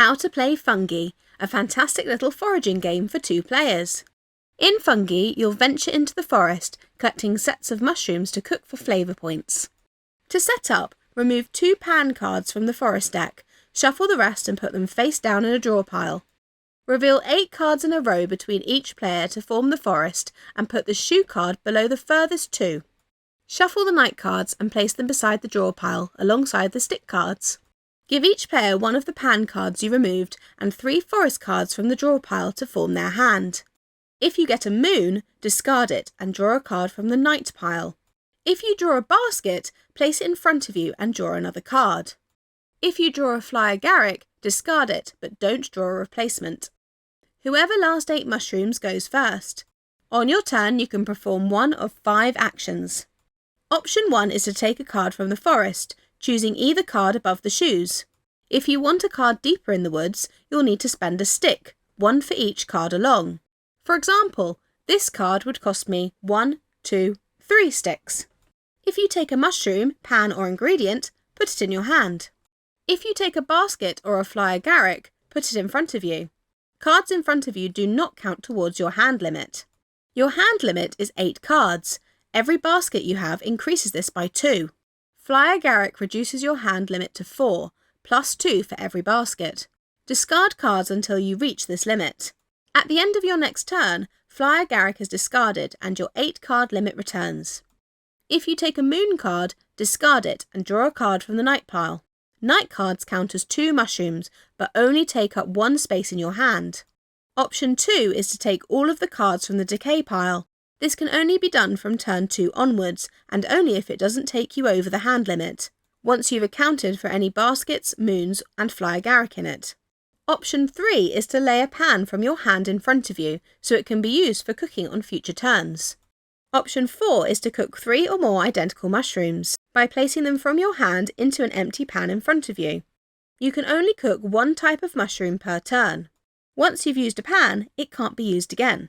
How to play Fungi, a fantastic little foraging game for 2 players. In Fungi, you'll venture into the forest, collecting sets of mushrooms to cook for flavour points. To set up, remove 2 pan cards from the forest deck, shuffle the rest and put them face down in a draw pile. Reveal 8 cards in a row between each player to form the forest and put the shoe card below the furthest 2. Shuffle the night cards and place them beside the draw pile, alongside the stick cards. Give each player one of the pan cards you removed and 3 forest cards from the draw pile to form their hand. If you get a moon, discard it and draw a card from the night pile. If you draw a basket, place it in front of you and draw another card. If you draw a fly agaric, discard it but don't draw a replacement. Whoever last 8 mushrooms goes first. On your turn, you can perform one of 5 actions. Option 1 is to take a card from the forest, choosing either card above the shoes. If you want a card deeper in the woods, you'll need to spend a stick, 1 for each card along. For example, this card would cost me 1, 2, 3 sticks. If you take a mushroom, pan or ingredient, put it in your hand. If you take a basket or a fly agaric, put it in front of you. Cards in front of you do not count towards your hand limit. Your hand limit is 8 cards. Every basket you have increases this by 2. Fly agaric reduces your hand limit to 4, plus 2 for every basket. Discard cards until you reach this limit. At the end of your next turn, fly agaric is discarded and your 8 card limit returns. If you take a moon card, discard it and draw a card from the night pile. Night cards count as 2 mushrooms, but only take up 1 space in your hand. Option 2 is to take all of the cards from the decay pile. This can only be done from turn 2 onwards, and only if it doesn't take you over the hand limit, once you've accounted for any baskets, moons, and fly agaric in it. Option 3 is to lay a pan from your hand in front of you, so it can be used for cooking on future turns. Option 4 is to cook 3 or more identical mushrooms, by placing them from your hand into an empty pan in front of you. You can only cook 1 type of mushroom per turn. Once you've used a pan, it can't be used again.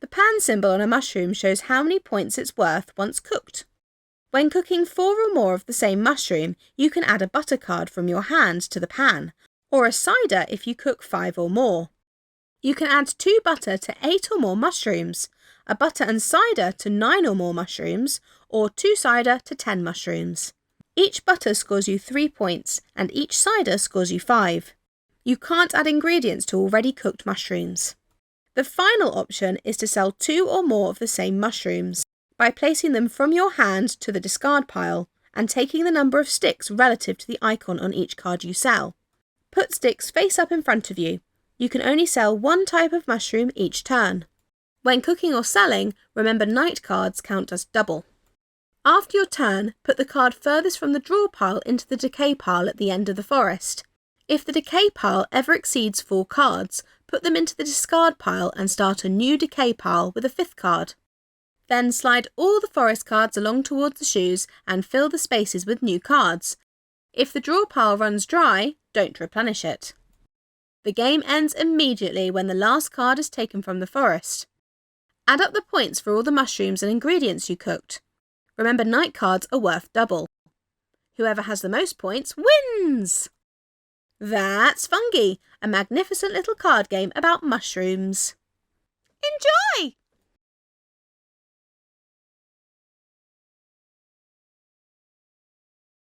The pan symbol on a mushroom shows how many points it's worth once cooked. When cooking 4 or more of the same mushroom, you can add a butter card from your hand to the pan, or a cider if you cook 5 or more. You can add 2 butter to 8 or more mushrooms, a butter and cider to 9 or more mushrooms, or 2 cider to 10 mushrooms. Each butter scores you 3 points, and each cider scores you 5. You can't add ingredients to already cooked mushrooms. The final option is to sell 2 or more of the same mushrooms, by placing them from your hand to the discard pile, and taking the number of sticks relative to the icon on each card you sell. Put sticks face up in front of you. You can only sell 1 type of mushroom each turn. When cooking or selling, remember night cards count as double. After your turn, put the card furthest from the draw pile into the decay pile at the end of the forest. If the decay pile ever exceeds 4 cards, put them into the discard pile and start a new decay pile with a 5th card. Then slide all the forest cards along towards the shoes and fill the spaces with new cards. If the draw pile runs dry, don't replenish it. The game ends immediately when the last card is taken from the forest. Add up the points for all the mushrooms and ingredients you cooked. Remember, night cards are worth double. Whoever has the most points wins! That's Fungi, a magnificent little card game about mushrooms. Enjoy!